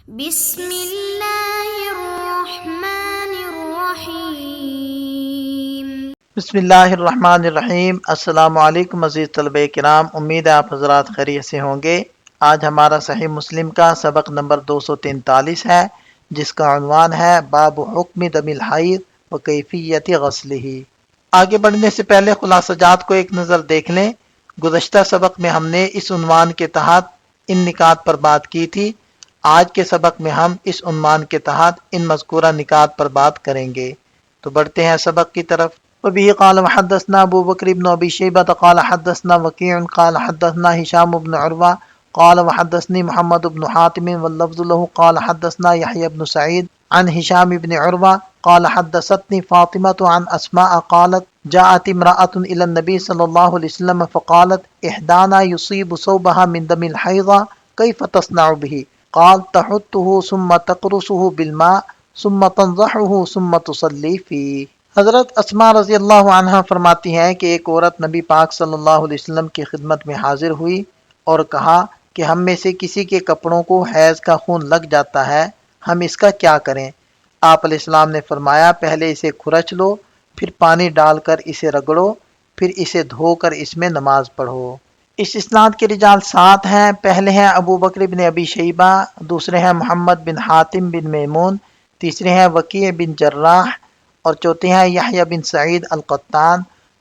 بسم اللہ الرحمن الرحیم۔ بسم اللہ الرحمن الرحیم۔ السلام علیکم عزیز طلبہ کرام، امید ہے آپ حضرات خیریت سے ہوں گے۔ آج ہمارا صحیح مسلم کا سبق نمبر 243 ہے، جس کا عنوان ہے باب حکم دم الحیض و کیفیت غسلہ۔ آگے بڑھنے سے پہلے خلاصہ جات کو ایک نظر دیکھ لیں۔ گزشتہ سبق میں ہم نے اس عنوان کے تحت ان نکات پر بات کی تھی۔ آج کے سبق میں ہم اس عنوان کے تحت ان مذکورہ نکات پر بات کریں گے۔ تو بڑھتے ہیں سبق کی طرف۔ وبه قال وحدثنا ابو بکر بن ابی شیبہ قال حدثنا وکیع قال حدثنا هشام بن عروہ قال وحدثني محمد بن حاتم واللفظ له قال حدثنا يحيى بن سعيد عن هشام بن عروہ قال حدثتني فاطمة عن اسماء قالت جاءت امرأة الى النبي صلى الله عليه وسلم فقالت احدانا يصيب صوبها من دم الحيض كيف تصنع به؟ قال تحته ثم تقرصه بالماء ثم تنضحه ثم تصلي فيه۔ حضرت اسماء رضی اللہ عنہ فرماتی ہیں کہ ایک عورت نبی پاک صلی اللہ علیہ وسلم کی خدمت میں حاضر ہوئی اور کہا کہ ہم میں سے کسی کے کپڑوں کو حیض کا خون لگ جاتا ہے، ہم اس کا کیا کریں؟ آپ علیہ السلام نے فرمایا پہلے اسے کھرچ لو، پھر پانی ڈال کر اسے رگڑو، پھر اسے دھو کر اس میں نماز پڑھو۔ اس اسناد کے رجال 7 ہیں۔ پہلے ہیں ابو بکر بن ابی شیبہ، دوسرے ہیں محمد بن حاتم بن میمون، تیسرے ہیں وکیع بن جراح، اور چوتھے ہیں یحییٰ بن سعید القطان،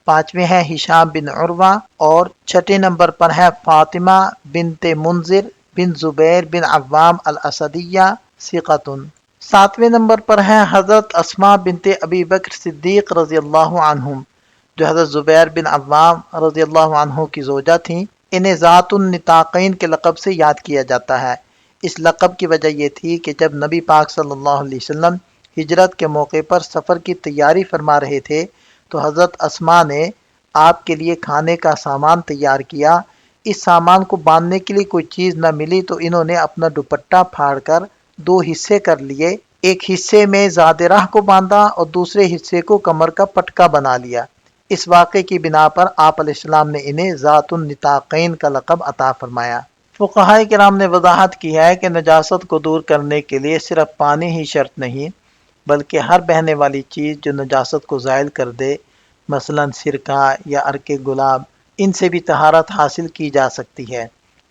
پانچویں ہیں ہشام بن عروہ، اور چھٹے نمبر پر ہے فاطمہ بنت منذر بن زبیر بن عوام الاسدیہ ثقۃ۔ ساتویں نمبر پر ہیں حضرت اسماء بنت ابی بکر صدیق رضی اللہ عنہم، جو حضرت زبیر بن عوام رضی اللہ عنہ کی زوجہ تھیں۔ انہیں ذات النطاقین کے لقب سے یاد کیا جاتا ہے۔ اس لقب کی وجہ یہ تھی کہ جب نبی پاک صلی اللہ علیہ وسلم ہجرت کے موقع پر سفر کی تیاری فرما رہے تھے تو حضرت اسماء نے آپ کے لیے کھانے کا سامان تیار کیا۔ اس سامان کو باندھنے کے لیے کوئی چیز نہ ملی تو انہوں نے اپنا دوپٹہ پھاڑ کر 2 حصے کر لیے، ایک حصے میں زاد راہ کو باندھا اور دوسرے حصے کو کمر کا پٹکا بنا لیا۔ اس واقعے کی بنا پر آپ علیہ السلام نے انہیں ذات النطاقین کا لقب عطا فرمایا۔ فقہاء کرام نے وضاحت کی ہے کہ نجاست کو دور کرنے کے لیے صرف پانی ہی شرط نہیں، بلکہ ہر بہنے والی چیز جو نجاست کو زائل کر دے، مثلا سرکہ یا عرق گلاب، ان سے بھی طہارت حاصل کی جا سکتی ہے۔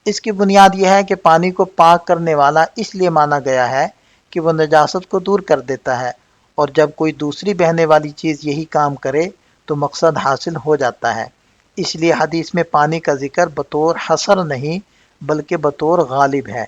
اس کی بنیاد یہ ہے کہ پانی کو پاک کرنے والا اس لیے مانا گیا ہے کہ وہ نجاست کو دور کر دیتا ہے، اور جب کوئی دوسری بہنے والی چیز یہی کام کرے تو مقصد حاصل ہو جاتا ہے۔ اس لیے حدیث میں پانی کا ذکر بطور حصر نہیں بلکہ بطور غالب ہے،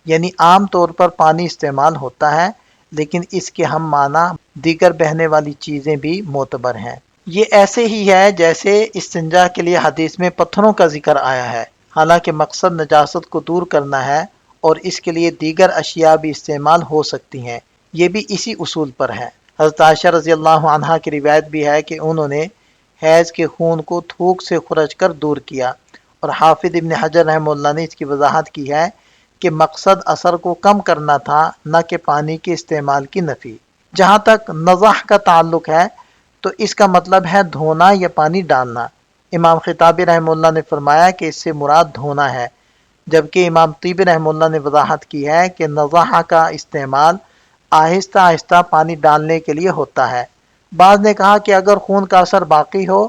یعنی عام طور پر پانی استعمال ہوتا ہے، لیکن اس کے ہم معنی دیگر بہنے والی چیزیں بھی معتبر ہیں۔ یہ ایسے ہی ہے جیسے استنجا کے لیے حدیث میں پتھروں کا ذکر آیا ہے، حالانکہ مقصد نجاست کو دور کرنا ہے اور اس کے لیے دیگر اشیاء بھی استعمال ہو سکتی ہیں۔ یہ بھی اسی اصول پر ہے۔ حضرت عائشہ رضی اللہ عنہا کی روایت بھی ہے کہ انہوں نے حیض کے خون کو تھوک سے خرچ کر دور کیا، اور حافظ ابن حجر رحمہ اللہ نے اس کی وضاحت کی ہے کہ مقصد اثر کو کم کرنا تھا، نہ کہ پانی کے استعمال کی نفی۔ جہاں تک نضح کا تعلق ہے تو اس کا مطلب ہے دھونا یا پانی ڈالنا۔ امام خطابی رحمہ اللہ نے فرمایا کہ اس سے مراد دھونا ہے، جبکہ امام طیبی رحمہ اللہ نے وضاحت کی ہے کہ نضح کا استعمال آہستہ آہستہ پانی ڈالنے کے لیے ہوتا ہے۔ بعض نے کہا کہ اگر خون کا اثر باقی ہو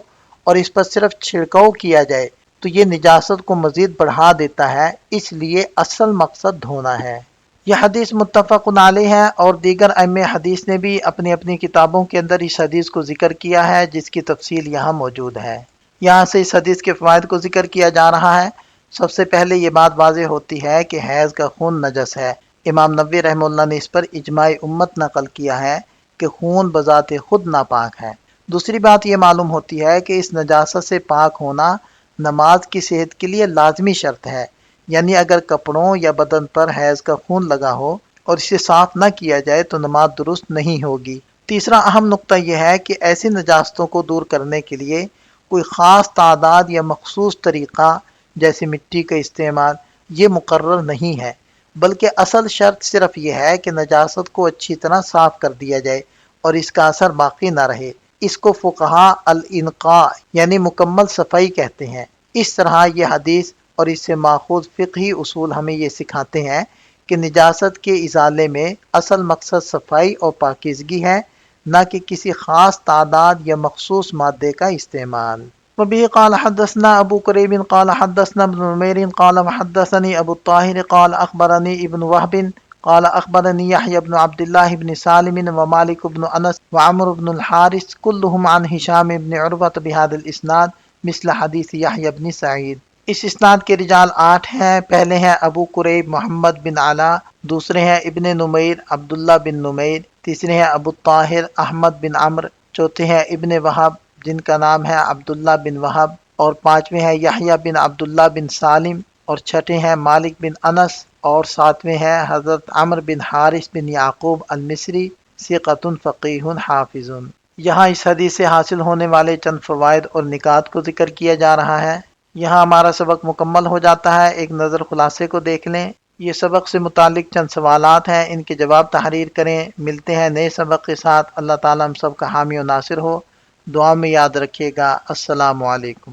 اور اس پر صرف چھڑکاؤ کیا جائے تو یہ نجاست کو مزید بڑھا دیتا ہے، اس لیے اصل مقصد دھونا ہے۔ یہ حدیث متفق علیہ ہے، اور دیگر ائمہ حدیث نے بھی اپنی اپنی کتابوں کے اندر اس حدیث کو ذکر کیا ہے، جس کی تفصیل یہاں موجود ہے۔ یہاں سے اس حدیث کے فوائد کو ذکر کیا جا رہا ہے۔ سب سے پہلے یہ بات واضح ہوتی ہے کہ حیض کا خون نجس ہے۔ امام نووی رحمہ اللہ نے اس پر اجماع امت نقل کیا ہے کہ خون بذات خود ناپاک ہے۔ دوسری بات یہ معلوم ہوتی ہے کہ اس نجاست سے پاک ہونا نماز کی صحت کے لیے لازمی شرط ہے، یعنی اگر کپڑوں یا بدن پر حیض کا خون لگا ہو اور اسے صاف نہ کیا جائے تو نماز درست نہیں ہوگی۔ تیسرا اہم نقطہ یہ ہے کہ ایسی نجاستوں کو دور کرنے کے لیے کوئی خاص تعداد یا مخصوص طریقہ جیسے مٹی کا استعمال یہ مقرر نہیں ہے، بلکہ اصل شرط صرف یہ ہے کہ نجاست کو اچھی طرح صاف کر دیا جائے اور اس کا اثر باقی نہ رہے۔ اس کو فقہاء الانقاء یعنی مکمل صفائی کہتے ہیں۔ اس طرح یہ حدیث اور اس سے ماخوذ فقہی اصول ہمیں یہ سکھاتے ہیں کہ نجاست کے ازالے میں اصل مقصد صفائی اور پاکیزگی ہے، نہ کہ کسی خاص تعداد یا مخصوص مادے کا استعمال۔ وبه قال حدثنا ابو قریب قال حدثنا ابن نمیر قال وحدثني ابو الطاهر قال اخبرني ابن وهب قال اخبرني يحيى بن عبد الله بن سالم ومالك بن انس وعمرو بن الحارث كلهم عن هشام بن عروة بهذا الاسناد مثل حدیث یحییٰ بن سعید۔ اس اسناد کے رجال 8 ہیں۔ پہلے ہیں ابو قریب محمد بن علا، دوسرے ہیں ابن نمیر عبداللہ بن نمیر، تیسرے ہیں ابو الطاہر احمد بن عمرو، چوتھے ہیں ابن وہب جن کا نام ہے عبداللہ بن وہب، اور پانچویں ہیں یحییٰ بن عبداللہ بن سالم، اور چھٹے ہیں مالک بن انس، اور ساتویں ہیں حضرت عمرو بن حارث بن یعقوب المصری، ثقۃ فقیہ حافظ۔ یہاں اس حدیث سے حاصل ہونے والے چند فوائد اور نکات کو ذکر کیا جا رہا ہے۔ یہاں ہمارا سبق مکمل ہو جاتا ہے۔ ایک نظر خلاصے کو دیکھ لیں۔ یہ سبق سے متعلق چند سوالات ہیں، ان کے جواب تحریر کریں۔ ملتے ہیں نئے سبق کے ساتھ۔ اللہ تعالیٰ ہم سب کا حامی و ناصر ہو۔ دعا میں یاد رکھیے گا۔ السلام علیکم۔